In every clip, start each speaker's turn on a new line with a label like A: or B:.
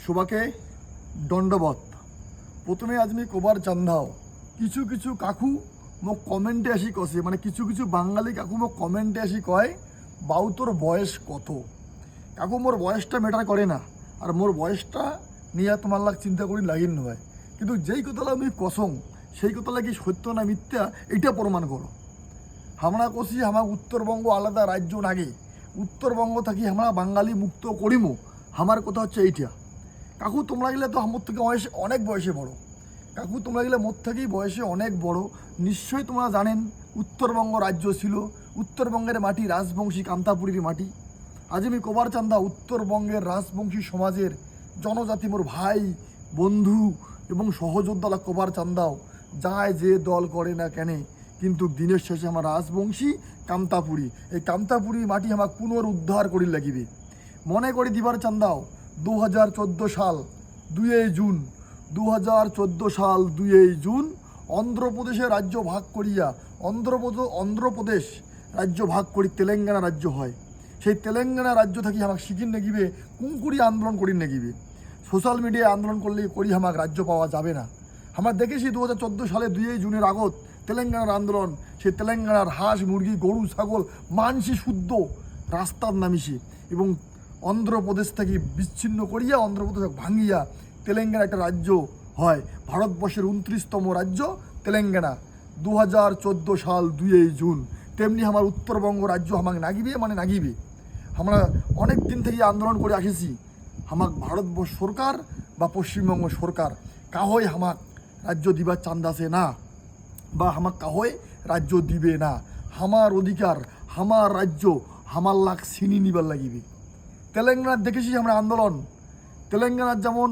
A: শোভাকে দণ্ডবত। প্রথমে আজ আমি কবার চান্দাও কিছু কিছু কাকু মোক কমেন্টে আসি কষে, মানে কিছু কিছু বাঙালি কাকু মোক কমেন্টে আসি কয় বাউ তোর বয়স কত। কাকু মোর বয়সটা ম্যাটার করে না, আর মোর বয়সটা নিয়ে তোমার লাগ চিন্তা করি লাগিন নয়, কিন্তু যেই কথাটা আমি কসং সেই কথা লাগি সত্য না মিথ্যা এইটা প্রমাণ করো। আমরা কষি আমার উত্তরবঙ্গ আলাদা রাজ্য নাগে, উত্তরবঙ্গ থাকি আমরা বাঙালি মুক্ত করিমো। আমার কথা হচ্ছে এইটা। কাকু তোমরা গেলে তো আমার থেকে অনেক বয়সে বড়, কাকু তোমরা গেলে মোর থেকেই বয়সে অনেক বড়। নিশ্চয়ই তোমরা জানেন উত্তরবঙ্গ রাজ্য ছিল, উত্তরবঙ্গের মাটি রাজবংশী কান্তাপুরীর মাটি। আজ আমি কবার চান্দা উত্তরবঙ্গের রাজবংশী সমাজের জনজাতি মোর ভাই বন্ধু এবং সহযোদ্ধারা কবার চান্দাও যায় যে দল করে না কেন, কিন্তু দিনের শেষে আমার রাজবংশী কান্তাপুরী, এই কান্তাপুরী মাটি আমার পুনরুদ্ধার করি লাগিবে। মনে করে দিবার চান্দাও 2014 সাল 2 জুন 2014 সাল 2 জুন অন্ধ্রপ্রদেশের রাজ্য ভাগ করিয়া অন্ধ্রপ্রদেশ রাজ্য ভাগ করি তেলেঙ্গানা রাজ্য হয়। সেই তেলেঙ্গানা রাজ্য থাকি আমাকে শিখিন নেগিবে কুঙ্কুরি আন্দোলন করি নেগিবে। সোশ্যাল মিডিয়ায় আন্দোলন করলে করি আমাকে রাজ্য পাওয়া যাবে না। আমরা দেখেছি 2014 সালে 2 জুনের আগত তেলেঙ্গানার আন্দোলন, সেই তেলেঙ্গানার হাঁস মুরগি গরু ছাগল মানসি শুদ্ধ রাস্তার নামিছে এবং অন্ধ্রপ্রদেশ থেকে বিচ্ছিন্ন করিয়া অন্ধ্রপ্রদেশ ভাঙিয়া তেলেঙ্গানা একটা রাজ্য হয়। ভারতবর্ষের 29তম রাজ্য তেলেঙ্গানা 2014 সাল 2 জুন। তেমনি আমার উত্তরবঙ্গ রাজ্য আমাকে নাগিবে, মানে নাগিবে। আমরা অনেক দিন থেকে আন্দোলন করে আসিছি, আমাক ভারতবর্ষ সরকার বা পশ্চিমবঙ্গ সরকার কাহই আমাক রাজ্য দিবার চান্দাছে না, বা আমাক কাহই রাজ্য দিবে না। আমার অধিকার আমার রাজ্য আমার লাখ ছিনি নিবার লাগিবে। তেলেঙ্গানার দেখেছি আমরা আন্দোলন, তেলেঙ্গানার যেমন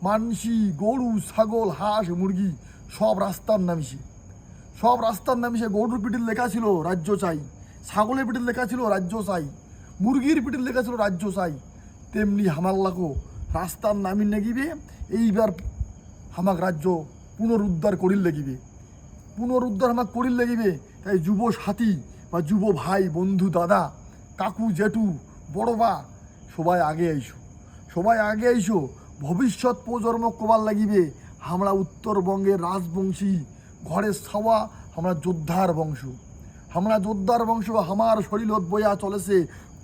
A: মানসি গরু ছাগল হাঁস মুরগি সব রাস্তার নামিছে, সব রাস্তার নামিছে। গরুর পিঠির লেখা ছিল রাজ্য চাই, ছাগলের পিঠির লেখা ছিল রাজ্য চাই, মুরগির পিঠির লেখা ছিল রাজ্য চাই। তেমনি হামার লাখো রাস্তার নামি নেগিবে। এইবার হামাক রাজ্য পুনরুদ্ধার করিল লাগিবে, পুনরুদ্ধার আমাকে করিল লাগিবে। তাই যুব সাথী বা যুব ভাই বন্ধু দাদা কাকু জেঠু বড় বা সবাই আগে আইসো, সবাই আগে আইসো। ভবিষ্যৎ প্রজন্ম কবার লাগিবে আমরা উত্তরবঙ্গের রাজবংশী ঘরের ছাওয়া, আমরা যোদ্ধার বংশ, আমরা যোদ্ধার বংশ। আমার শরীরত বয়া চলেছে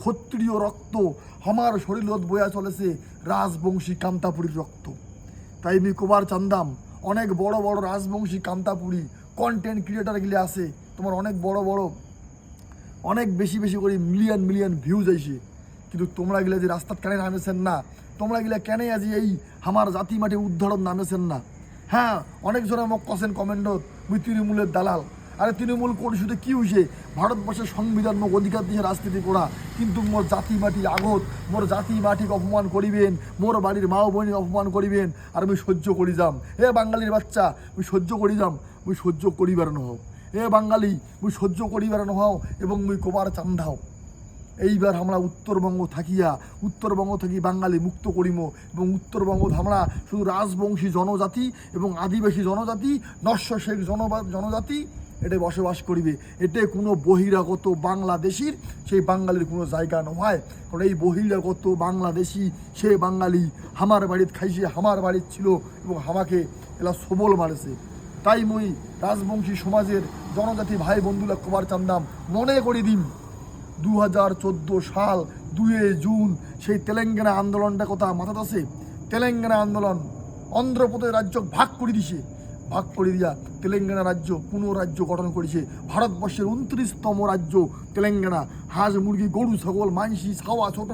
A: ক্ষত্রিয় রক্ত, আমার শরীরত বয়া চলেছে রাজবংশী কান্তাপুরীর রক্ত। তাই আমি কবার চান্দাম অনেক বড় বড় রাজবংশী কান্তাপুরী কন্টেন্ট ক্রিয়েটারগুলি আছে, তোমার অনেক বড় বড় অনেক বেশি বেশি করে মিলিয়ন মিলিয়ন ভিউজ আইছে, কিন্তু তোমরা গেলে যে রাস্তার কেন নামেছেন না, তোমরা গেলে কেন আজি এই আমার জাতি মাটি উদ্ধারণ নামেছেন না। হ্যাঁ, অনেকজনের মোক কছেন কমেন্টত মুই তৃণমূলের দালাল। আরে তৃণমূল করি শুধু কী হয়েছে, ভারতবর্ষের সংবিধান মোক অধিকার দিয়ে রাজনীতি করা, কিন্তু মোর জাতি মাটি আগত মোর জাতি মাটিকে অপমান করিবেন, মোর বাড়ির মা বোনকে অপমান করিবেন, আর আমি সহ্য করি যাম। এ বাঙালির বাচ্চা মুই সহ্য করি যাম, মুই সহ্য করিবার নহও। এ বাঙালি মুই সহ্য করিবার নহও এবং মুই কবার চান্দাও। এইবার আমরা উত্তরবঙ্গ থাকি বাঙালি মুক্ত করিম, এবং উত্তরবঙ্গ আমরা শুধু রাজবংশী জনজাতি এবং আদিবাসী জনজাতি নস্যশেখ জনজাতি এটা বসবাস করিবে। এতে কোনো বহিরাগত বাংলাদেশির সেই বাঙালির কোনো জায়গা নয়। কারণ এই বহিরাগত বাংলাদেশি সে বাঙালি আমার বাড়িত খাইছে, আমার বাড়ির ছিল এবং আমাকে এলা সবল মারেছে। তাই মুই রাজবংশী সমাজের জনজাতি ভাই বন্ধুরা কবার চান্দাম মনে করি দিন 2014 সাল 2 জুন সেই তেলেঙ্গানা আন্দোলনটা কথা মাথাত আছে। তেলেঙ্গানা আন্দোলন অন্ধ্রপ্রদেশ রাজ্য ভাগ করে দিছে, ভাগ করে দিয়া তেলেঙ্গানা রাজ্য পুনঃরাজ্য গঠন করেছে। ভারতবর্ষের 29তম রাজ্য তেলেঙ্গানা। হাঁস মুরগি গরু ছাগল মানসি ছাওয়া ছোট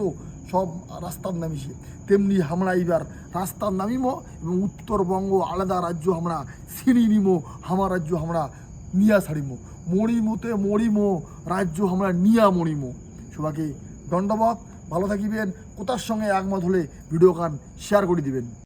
A: সব রাস্তার নামিছে। তেমনি আমরা এইবার রাস্তার নামিমো এবং উত্তরবঙ্গ আলাদা রাজ্য আমরা ছিনি নিমো, আমার রাজ্য আমরা নিয়া ছাড়িমো। মরিমোতে মরিমো রাজ্য আমরা নিয়া মরিমো। সবাইকে দণ্ডবত, ভালো থাকিবেন। কোথার সঙ্গে একমত হলে ভিডিও গান শেয়ার করে দিবেন।